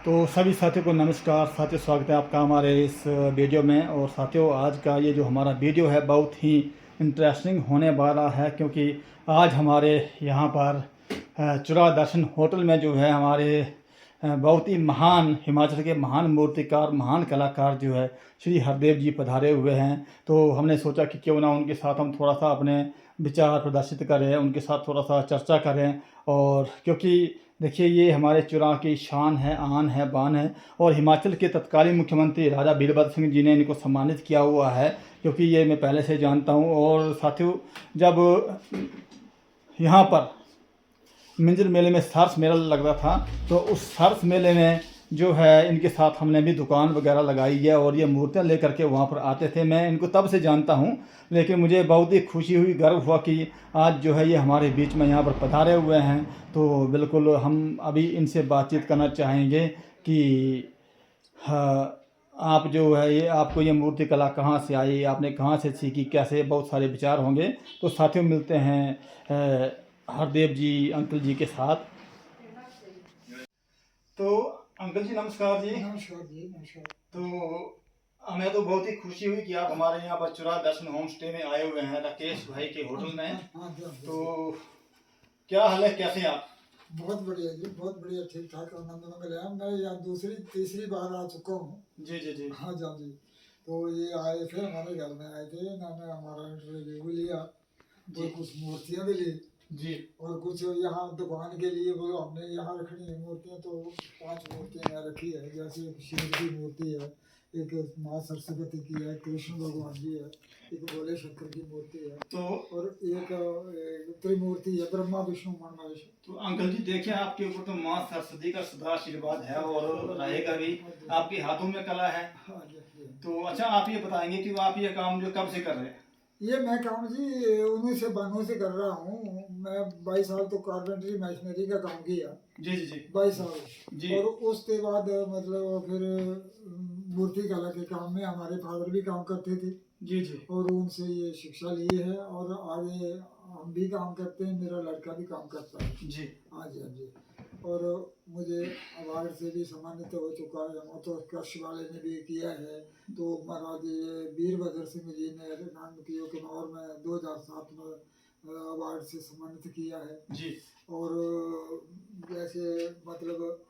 तो सभी साथियों को नमस्कार साथियों, स्वागत है आपका हमारे इस वीडियो में। और साथियों, आज का ये जो हमारा वीडियो है बहुत ही इंटरेस्टिंग होने वाला है, क्योंकि आज हमारे यहाँ पर चुरा दर्शन होटल में जो है हमारे बहुत ही महान हिमाचल के महान मूर्तिकार, महान कलाकार जो है श्री हरदेव जी पधारे हुए हैं। तो हमने सोचा कि क्यों ना उनके साथ हम थोड़ा सा अपने विचार प्रदर्शित करें, उनके साथ थोड़ा सा चर्चा करें। और क्योंकि देखिए, ये हमारे चुरा की शान है, आन है, बान है। और हिमाचल के तत्कालीन मुख्यमंत्री राजा वीरभद्र सिंह जी ने इनको सम्मानित किया हुआ है, क्योंकि ये मैं पहले से जानता हूँ। और साथियों, जब यहाँ पर मिंजर मेले में सरस मेला लग रहा था, तो उस सरस मेले में जो है इनके साथ हमने भी दुकान वगैरह लगाई है और ये मूर्तियाँ लेकर के वहाँ पर आते थे। मैं इनको तब से जानता हूँ, लेकिन मुझे बहुत ही खुशी हुई, गर्व हुआ कि आज जो है ये हमारे बीच में यहाँ पर पधारे हुए हैं। तो बिल्कुल हम अभी इनसे बातचीत करना चाहेंगे कि हाँ, आप जो है ये आपको ये मूर्ति कला कहाँ से आई, आपने कहाँ से सीखी, कैसे, बहुत सारे विचार होंगे। तो साथियों, मिलते हैं हरदेव जी अंकल जी के साथ। तो अंकल जी नमस्कार जी। नमस्कार जी, नमस्कार। तो हमें तो बहुत ही खुशी हुई कि आप हमारे यहाँ पर चुरा दर्शन होम स्टे में आए हुए हैं, राकेश भाई के होटल में। हाँ जी, हाँ जी। तो क्या हाल है, कैसे हैं आप? बहुत बढ़िया जी, बहुत बढ़िया, ठीक ठाक, आनंद मंगल है। मैं यहाँ दूसरी तीसरी बार आ चुका हूँ। जी जी जी। हाँ जी, हाँ जी। तो ये आए थे, हमारे घर में आए थे, इन्होंने हमारा इंटरव्यू भी लिया, जी और कुछ मूर्तियाँ भी ली, जी। और कुछ यहाँ दुकान के लिए बोलो हमने यहाँ रखनी है मूर्तियाँ। तो 5 मूर्तियाँ यहाँ रखी है, जैसे एक शिव की मूर्ति है, एक माँ सरस्वती की है, कृष्ण भगवान जी है, एक भोले शंकर की मूर्ति है, तो और एक त्रिमूर्ति है, ब्रह्मा विष्णु महेश। तो अंकल जी देखिए, आपके ऊपर तो माँ सरस्वती का सदा आशीर्वाद है और रहेगा भी। आपके हाथों में कला है। हाँ जी, हाँ जी। तो अच्छा, आप ये बताएंगे कि आप ये काम जो कब से कर रहे हैं? ये मैं काम जी 1992 से कर रहा हूँ। मैं 22 साल तो कारपेंटरी मशीनरी का काम किया। जी जी जी 22 साल। जी और उसके बाद मतलब फिर मूर्ति कला के काम में हमारे फादर भी काम करते थे, जी जी और उनसे ये शिक्षा ली है, और आगे हम भी काम करते हैं, मेरा लड़का भी काम करता है। जी। हाँ जी, हाँ जी। और मुझे अवार्ड से भी सम्मानित हो चुका है, तो कृषि वाले ने भी किया है। तो महाराज ये वीरभद्र सिंह जी ने नानकियों के नौर में 2007 में अवार्ड से सम्मानित किया है जी। और जैसे मतलब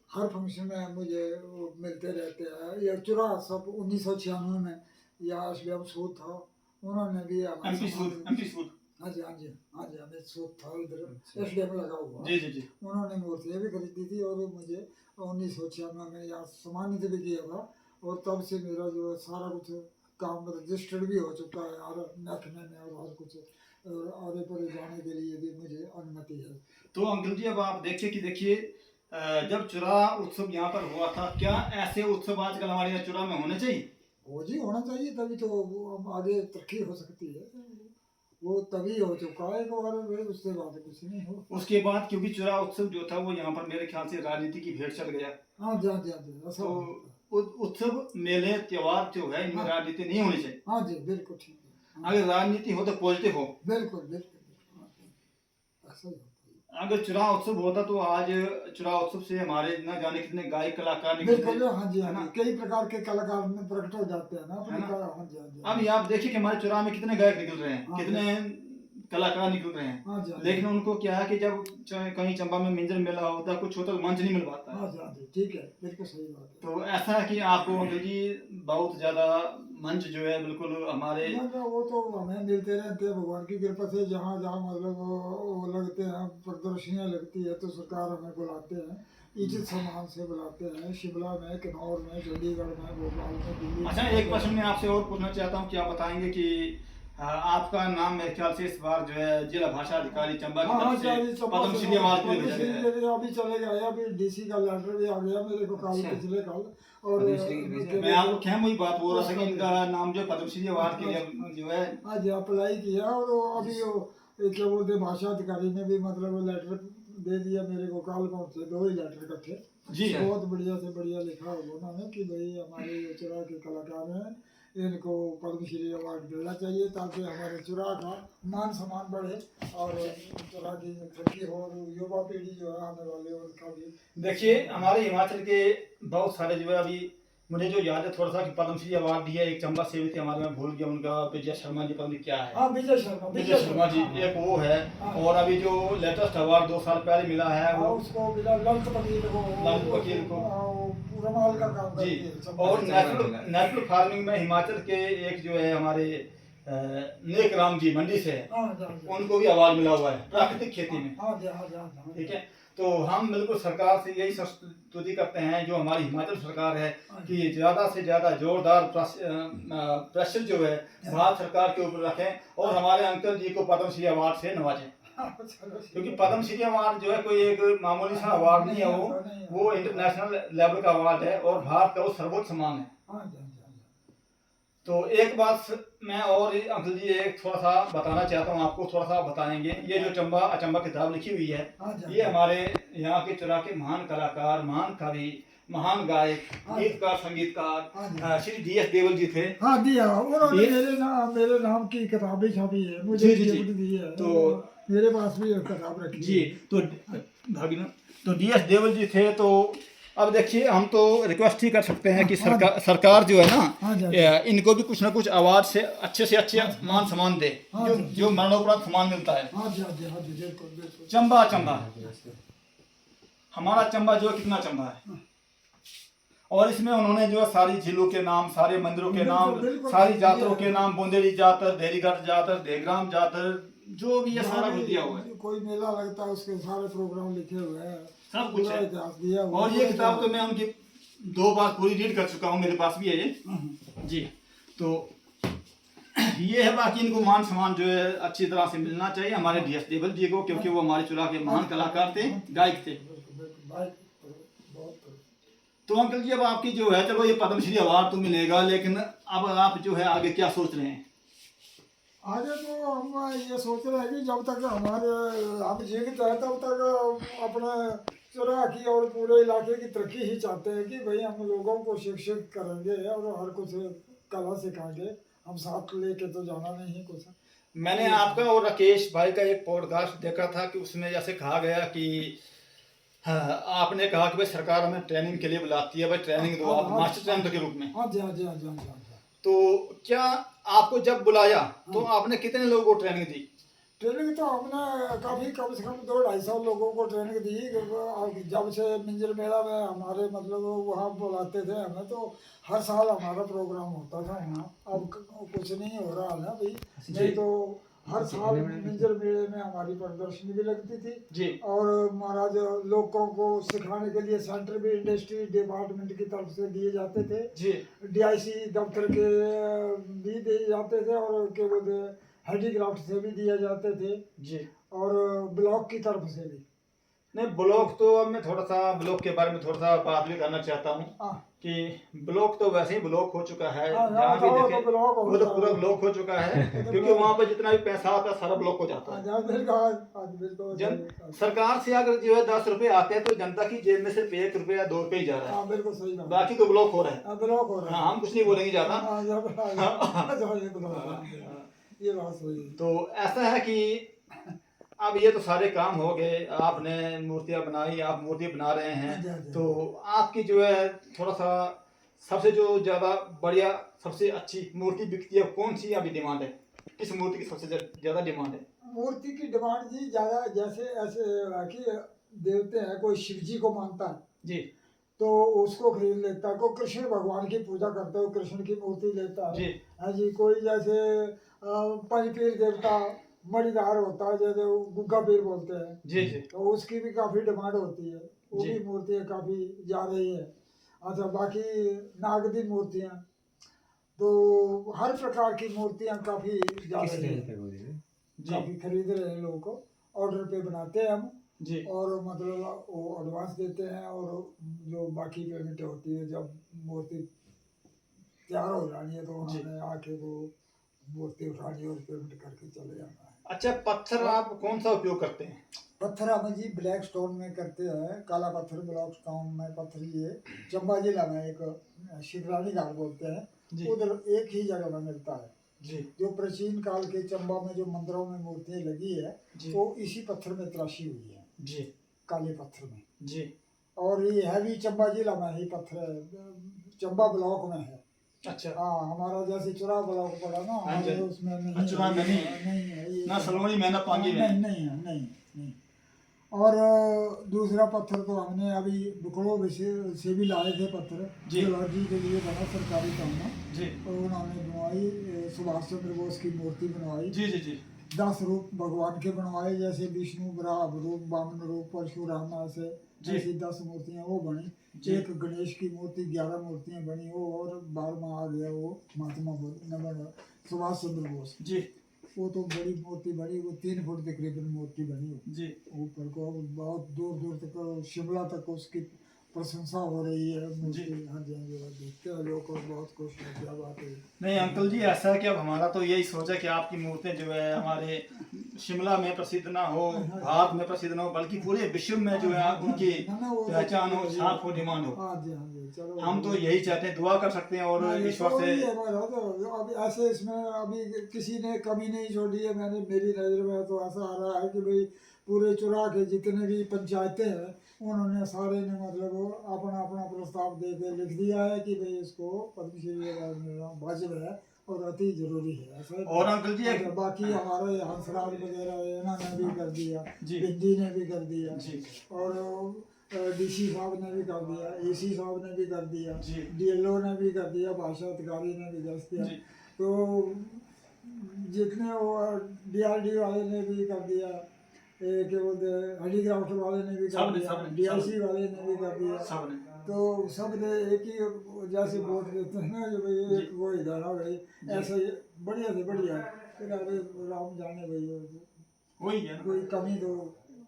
हर फंक्शन में मुझे वो मिलते रहते हैं। ये चुरा सब 1996 में यहाँ एसडीएम सूद था, उन्होंने भी एमपी सूद, एमपी सूद। हाँ जी, हाँ जी, हाँ जी, हमें सूद था इधर एसडीएम लगा हुआ। जी जी जी। उन्होंने मूर्तियाँ भी खरीदी थी, और मुझे 1996 में यहाँ सम्मानित भी किया था। और तब से मेरा जो है सारा कुछ काम रजिस्टर्ड भी हो चुका है, और महकमे में और हर कुछ, और आगे पर जाने के लिए भी मुझे अनुमति है। तो अंकल जी, अब आप देखिए कि देखिए, जब चुरा उत्सव यहाँ पर हुआ था, क्या ऐसे उत्सव आजकल हमारे यहाँ चुरा में होने चाहिए? हो जी, होना चाहिए, तभी तो वो हम आगे तरक्की हो सकती है। वो तभी हो चुका है, और उसके बाद कुछ नहीं हो। उसके बाद क्योंकि चुरा उत्सव जो था वो यहाँ पर मेरे ख्याल से राजनीति की भेंट चढ़ गया। हाँ जी, हाँ जी, हाँ जी, ऐसा तो होता है। उत्सव, मेले, त्योहार जो है, इनमें हाँ राजनीति नहीं होनी चाहिए। हाँ जी, बिल्कुल ठीक है। हाँ, अगर राजनीति हो तो पॉजिटिव हो। बिल्कुल बिल्कुल बिल्कुल, हाँ जी, ऐसा ही होता है। अगर चुरा उत्सव होता तो आज चुरा उत्सव से हमारे न जाने कितने गायक कलाकार बिल्कुल, निकलते, हाँ जी, है हाँ ना? जी, कई प्रकार के कलाकार में प्रकट हो जाते हैं ना है अपने ना? कला। हाँ जी, हाँ जी, हाँ अब जी। आप देखिए कि हमारे चुरा में कितने गायक निकल रहे हैं, हाँ जी, कितने कलाकार निकल रहे हैं। हाँ जी, हाँ जी, लेकिन उनको क्या है कि जब चाहे कहीं चंबा में मिंजर मेला होता है, कुछ होता है, मंच नहीं मिल पाता है। हाँ जी, हाँ जी, ठीक है, बिल्कुल सही बात है। तो ऐसा है कि आपको अंकल जी बहुत ज्यादा मंच जो है बिल्कुल हमारे। ना ना, वो तो हमें मिलते रहते हैं भगवान की कृपा से। जहाँ जहाँ मतलब वो लगते हैं, प्रदर्शनियाँ लगती है, तो सरकार हमें बुलाते हैं, इज्जत सम्मान से बुलाते हैं। शिमला में, किन्नौर में, चंडीगढ़ में, भोपाल में, दिल्ली अच्छा, एक में। क्वेश्चन मैं आपसे और पूछना चाहता हूँ कि आप बताएंगे कि आपका नाम मेरे ख्याल से इस बार जो है जिला भाषा अधिकारी चंबा की हाँ हाँ तरफ जी, से हाँ जी, चंबा से पद्मश्री अवार्ड के लिए भेजा पद्मश्री गया है। के लिए अभी चले गए, अभी डीसी का लेटर भी आ गया मेरे को कल, अच्छा। पिछले कल। और मैं आपको खैम वही बात बोल रहा था कि इनका हाँ नाम जो पद्मश्री अवार्ड के लिए जो है। जी, अप्लाई किया, और वो अभी वो क्या बोलते हैं, भाषा अधिकारी ने भी मतलब लेटर दे दिया मेरे को। कल पहुँचे 2 ही लेटर इकट्ठे। जी बहुत बढ़िया से बढ़िया लिखा है उन्होंने कि भाई हमारे ये चुरा के कलाकार हैं, इनको पद्मश्री अवार्ड देना चाहिए ताकि हमारे चुरा का मान सम्मान बढ़े और चुरा की तरक्की हो और युवा पीढ़ी जो है आने वाले उनका भी। देखिए हमारे हिमाचल के बहुत सारे जो है अभी मुझे जो याद है थोड़ा सा कि पद्मश्री अवार्ड दिया एक चंबा सेवी थे हमारे, मैं भूल गया उनका, विजय शर्मा जी, पता नहीं क्या है। हाँ विजय शर्मा जी एक वो है। हाँ। और अभी जो लेटेस्ट अवार्ड 2 साल पहले मिला है हाँ, वो उसको मिला ललित वकील को पूरा माल का काम जी। करती है चंबा और से। नेचुरल फार्मिंग में हिमाचल के एक जो है हमारे नेक राम जी मंडी से है, हाँ, हाँ, हाँ। उनको भी अवार्ड मिला हुआ है प्राकृतिक खेती में। हाँ जी, हाँ जी, हाँ जी। ठीक है, तो हम बिल्कुल सरकार से यही स्तुति करते हैं जो हमारी हिमाचल सरकार है कि ज़्यादा से ज़्यादा जोरदार प्रेशर जो है भारत सरकार के ऊपर रखें और हमारे अंकल जी को पद्मश्री अवार्ड से नवाजें, क्योंकि पद्मश्री अवार्ड जो है कोई एक मामूली सा अवार्ड नहीं है, वो इंटरनेशनल लेवल का अवार्ड है और भारत का वो सर्वोच्च सम्मान है। हाँ जी, हाँ जी। तो एक बात मैं और अंकल जी एक थोड़ा सा बताना चाहता हूँ आपको, थोड़ा सा बताएंगे। ये जो चंबा अचंबा किताब लिखी हुई है, ये हमारे यहाँ के चुरा के महान कलाकार, महान कवि, महान गायक, गीतकार, संगीतकार श्री DS देवल जी थे। हाँ दिया उन्होंने मेरे नाम की किताबें छपी है, मुझे गिफ्ट दी है, तो मेरे पास भी एक किताब रखी जी। तो भागिना तो DS देवल जी थे। तो अब देखिए हम तो रिक्वेस्ट ही कर सकते हैं कि सरकार जो है ना इनको भी कुछ ना कुछ अवार्ड से अच्छे मान सम्मान दे, जो मरणोपरांत सम्मान मिलता है। चंबा हमारा चंबा जो है कितना चंबा है, और इसमें उन्होंने जो है सारी झीलों के नाम, सारे मंदिरों के नाम, सारी जातरों के नाम, बुंदेली जातर, देरीगढ़ जातर, देवग्राम जातर, जो भी है सारा कुछ दिया हुआ है। कोई मेला लगता है उसके सारे प्रोग्राम लिखे हुए हैं, सब कुछ है। दिया हुआ। और ये किताब तो मैं उनकी 2 बार पूरी रीड कर चुका हूँ, मेरे पास भी है ये जी। तो ये है, बाकी इनको मान सम्मान जो है अच्छी तरह से मिलना चाहिए हमारे DS देवल जी को, क्योंकि वो हमारे चुरा के महान कलाकार थे, गायक थे। तो अंकल जी अब आपकी जो है, चलो ये पद्मश्री अवार्ड तो मिलेगा, लेकिन अब आप जो है आगे क्या सोच रहे हैं? आगे तो हम ये सोच रहे हैं कि जब तक हम जीवित हैं तब तक अपने चुरा की और पूरे इलाके की तरक्की ही चाहते हैं कि भाई हम लोगों को शिक्षित करेंगे और हर कुछ कला सिखाएंगे, हम साथ लेके तो जाना नहीं कुछ। मैंने आपका और राकेश भाई का एक पॉडकास्ट देखा था कि उसमें जैसे कहा गया कि हाँ, आपने कहा कि भाई सरकार हमें ट्रेनिंग के लिए बुलाती है, भाई ट्रेनिंग दो आप मास्टर ट्रेनर के रूप में। हाँ जी, हाँ जी, हाँ जी, हाँ जी। तो क्या आपको जब बुलाया तो आपने कितने लोगों को ट्रेनिंग दी? ट्रेनिंग तो हमने काफ़ी कम से कम 200-250 लोगों को ट्रेनिंग दी। जब से मिंजर मेला में हमारे मतलब वहाँ बुलाते थे हमें, तो हर साल हमारा प्रोग्राम होता था वहाँ। अब कुछ नहीं हो रहा है ना भाई, नहीं तो हर साल मिंजर मेले में हमारी प्रदर्शनी भी लगती थी जी। और महाराज लोगों को सिखाने के लिए सेंटर भी इंडस्ट्री डिपार्टमेंट की तरफ से दिए जाते थे जी। DIC दफ्तर के भी दिए जाते थे और क्या बोलते हैंडीक्राफ्ट से भी दिए जाते थे जी, और ब्लॉक की तरफ से भी। नहीं ब्लॉक तो अब मैं थोड़ा सा ब्लॉक के बारे में थोड़ा सा बात भी करना चाहता हूँ कि ब्लॉक तो वैसे ही ब्लॉक हो चुका है, जहाँ भी देखे वो तो पूरा ब्लॉक हो चुका है, क्योंकि वहाँ पर जितना भी पैसा आता है सारा ब्लॉक हो जाता है। सरकार से अगर जो है 10 रुपए आते हैं तो जनता की जेब में सिर्फ 1 रुपया या 2 रुपये ही जा रहा है, बिल्कुल सही बात, बाकी तो ब्लॉक हो रहा है। ब्लॉक हो रहा है। हम कुछ नहीं बोलेंगे ज्यादा, ये बात सही है। तो ऐसा है कि अब ये तो सारे काम हो गए, आपने मूर्तियां बनाई, आप मूर्ति बना रहे हैं, तो आपकी जो है थोड़ा सा सबसे जो ज़्यादा बढ़िया सबसे अच्छी मूर्ति बिकती है कौन सी अभी डिमांड है, किस मूर्ति की सबसे ज़्यादा डिमांड है? मूर्ति की डिमांड जी ज़्यादा, जैसे ऐसे कि देवते हैं, कोई शिव जी को मानता है जी तो उसको खरीद लेता है, कोई कृष्ण भगवान की पूजा करता है कृष्ण की मूर्ति लेता है जी। कोई जैसे पंचपीर देवता मणिदार होता है, जैसे गुग्गा पीर बोलते हैं जी, तो उसकी भी काफ़ी डिमांड होती है, वो भी मूर्तियाँ काफ़ी जा रही है। अच्छा, बाकी नागदी मूर्तियाँ, तो हर प्रकार की मूर्तियाँ काफ़ी जा रही है, काफ़ी खरीद रहे हैं लोगों को, ऑर्डर पे बनाते हैं हम जी, और मतलब वो एडवांस देते हैं और जो बाकी पेमेंट होती है जब मूर्ति तैयार हो जानी है तो उन्होंने आके वो मूर्ति उठानी और पेमेंट करके चले जाना है। अच्छा, पत्थर आप कौन सा उपयोग करते हैं? पत्थर हम जी ब्लैक स्टोन में करते हैं, काला पत्थर ब्लैक स्टोन में पत्थर ये चंबा जिला में एक शिवरानी घाट बोलते हैं जी। उधर एक ही जगह में मिलता है। जी जो प्राचीन काल के चंबा में जो मंदिरों में मूर्तियाँ लगी है जी वो इसी पत्थर में तराशी हुई है, जी काले पत्थर में। जी। और ये है भी चंबा जिला में ही पत्थर है, चंबा ब्लॉक में है। अच्छा। हाँ, हमारा जैसे चुरा ब्लॉक पड़ा ना, हाँ जी। हमारे उसमें नहीं चुरा में नहीं नहीं है ये ना सलोनी में ना पांगी में। नहीं नहीं है, नहीं। और दूसरा पत्थर तो हमने अभी बुकड़ों से भी लाए थे पत्थर, जी। जियोलॉजी के लिए बना सरकारी काम में। जी तो उन्होंने बनवाई, सुभाष चंद्र बोस की मूर्ति बनवाई। जी जी जी 10 रूप भगवान के बनवाए, जैसे विष्णु बराह रूप, वामन रूप, परशुराम, जी। ऐसी 10 मूर्तियाँ वो बनी। जी। एक गणेश की मूर्ति, 11 मूर्तियाँ बनी वो, और 12वां आ गया वो महात्मा नंबर सुभाष चंद्र बोस। जी वो तो बड़ी मूर्ति बनी, वो 3 फुट तकरीबन मूर्ति बनी जी। ऊपर को। बहुत दूर दूर तक शिमला तक उसकी प्रशंसा हो रही है मूर्ति। हाँ जी, हाँ जी, देखते हैं लोग और बहुत खुश है, क्या बात है। नहीं अंकल जी, ऐसा है कि अब हमारा तो यही सोच है कि आपकी मूर्तें जो है हमारे शिमला में प्रसिद्ध ना हो, भारत में प्रसिद्ध ना हो, बल्कि पूरे विश्व में जो है उनकी पहचान हो, छाप हो, डिमांड हो। हाँ जी, हाँ जी, चलो हम तो यही चाहते हैं, दुआ कर सकते हैं और ईश्वर से। तो अब ऐसे इसमें अभी किसी ने कमी नहीं छोड़ी है। मैंने, मेरी नज़र में तो ऐसा आ रहा है कि भाई पूरे चुरा के जितने भी पंचायतें हैं उन्होंने सारे ने मतलब अपना अपना प्रस्ताव दे के लिख दिया है कि भाई इसको पद्मश्री अवार्ड मिलना वाजिब है और अति जरूरी है ऐसा। और अंकल जी बाकी हमारे हंसराज वगैरह इन्होंने भी कर दिया, जी। बिंदी ने भी कर दिया जी। और डीसी साहब ने भी कर दिया, एसी साहब ने भी कर दिया, जी। डीएलओ ने भी कर दिया, भाषा अधिकारी ने भी कर दिया। तो जितने वो डीआरडी वाले ने भी कर दिया, क्या बोलते हैं हैंडीक्राफ्ट वाले ने भी कर दिया, डीआईसी वाले ने भी कर दिया। तो सब ने एक ही जैसे वोट देते हैं ना, जो भाई एक वो इधर आ भाई ऐसे बढ़िया से बढ़िया, फिर अभी राम जाने भाई वही है ना। कोई कमी तो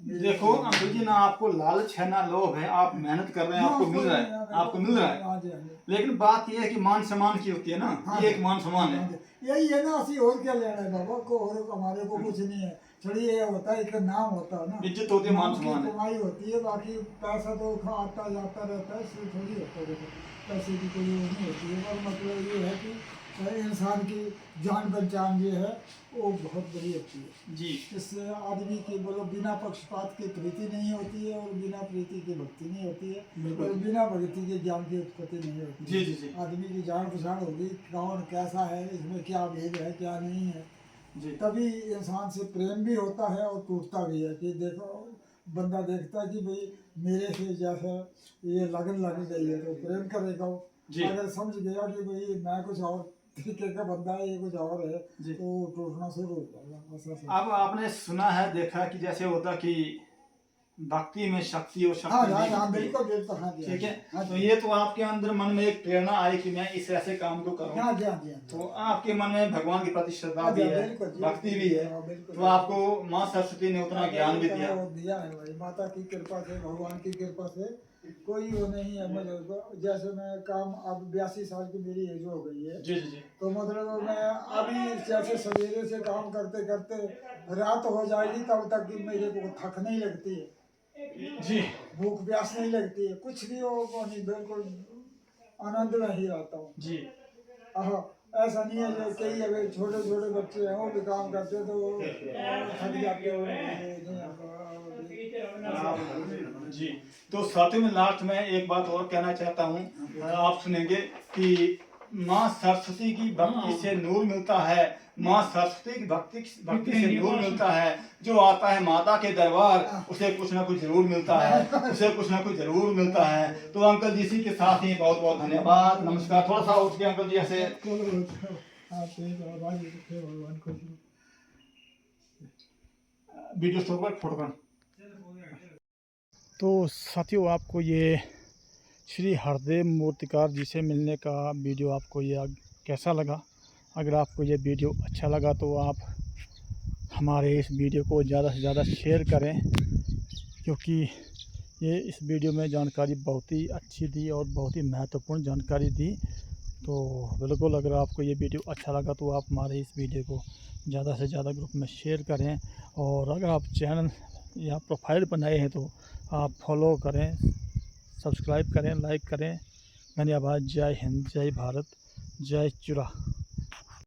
देखो अंकल जी, ना आपको लालच है ना लोभ है, आप मेहनत कर रहे हैं, आपको मिल रहा है, आपको मिल रहा है। लेकिन बात यह है कि मान सम्मान की होती है ना, ये एक मान सम्मान है। यही है ना, असि और क्या लेना है बाबा को, और हमारे को कुछ नहीं है। चलिए ये होता है, एक नाम होता है ना, इज्जत होती है, मान सम्मान है, कमाई होती है। बाकी पैसा तो आता जाता रहता है, इससे थोड़ी होता है, पैसे की कोई वो नहीं होती है। और मतलब ये है कि इंसान की जान पहचान जो है वो बहुत बड़ी होती है जी। इससे आदमी की बोलो बिना पक्षपात की प्रीति नहीं होती है, और बिना प्रीति की भक्ति नहीं होती है, और बिना भक्ति के ज्ञान की उत्पत्ति नहीं होती। जी जी जी। आदमी की जान पहचान होगी, कौन कैसा है, इसमें क्या भेद है क्या नहीं है जी। तभी इंसान से प्रेम भी होता है और टूटता भी है। कि देखो बंदा देखता है कि भाई मेरे से जैसा ये लगन लग गई है तो प्रेम करेगा। अगर समझ गया कि भाई मैं कुछ और तरीके का बंदा है, ये कुछ और है, तो टूटना शुरू हो जाएगा। अब आपने सुना है, देखा कि जैसे होता कि भक्ति में शक्ति और शक्ति बिल्कुल बिल्कुल। हाँ जी, ठीक है। तो ये तो आपके अंदर मन में एक प्रेरणा आई कि मैं इस ऐसे काम को करूं। हाँ जी, हाँ जी। तो आपके मन में भगवान के प्रति श्रद्धा भी है, भक्ति भी है, तो आपको माँ सरस्वती ने उतना ज्ञान भी दिया है भाई। माता की कृपा से, भगवान की कृपा से कोई वो नहीं है मुझे। जैसे मैं काम अब 82 साल की मेरी एज हो गई है जी जी। तो मतलब मैं अभी जैसे सवेरे से काम करते करते रात हो जाएगी तब तक कि मेरे को थक नहीं लगती है जी, भूख प्यास नहीं लगती है, कुछ भी हो नहीं, बिल्कुल आनंद में ही रहता हूँ जी। ऐसा नहीं है जो कई अगर छोटे छोटे बच्चे हैं वो भी काम करते तो थक जाते हो जी। तो साथियों में लास्ट में एक बात और कहना चाहता हूँ, आप सुनेंगे कि माँ सरस्वती की भक्ति से नूर मिलता है, माँ सरस्वती की भक्ति से नूर मिलता है। जो आता है माता के दरबार उसे कुछ ना कुछ जरूर मिलता है, उसे कुछ ना कुछ जरूर मिलता है। तो अंकल जी इसी के साथ ही बहुत बहुत धन्यवाद, नमस्कार। थोड़ा सा उठ के अंकल जी ऐसे वीडियो स्टॉप कर फोटो कर। तो साथियों, आपको ये श्री हरदेव मूर्तिकार जी से मिलने का वीडियो आपको ये कैसा लगा? अगर आपको ये वीडियो अच्छा लगा तो आप हमारे इस वीडियो को ज़्यादा से ज़्यादा शेयर करें, क्योंकि ये इस वीडियो में जानकारी बहुत ही अच्छी दी और बहुत ही महत्वपूर्ण जानकारी दी। तो बिल्कुल अगर आपको ये वीडियो अच्छा लगा तो आप हमारे इस वीडियो को ज़्यादा से ज़्यादा ग्रुप में शेयर करें, और अगर आप चैनल या प्रोफाइल बनाए हैं तो आप फॉलो करें, सब्सक्राइब करें, लाइक करें। धन्यवाद। जय हिंद, जय भारत, जय चुरा।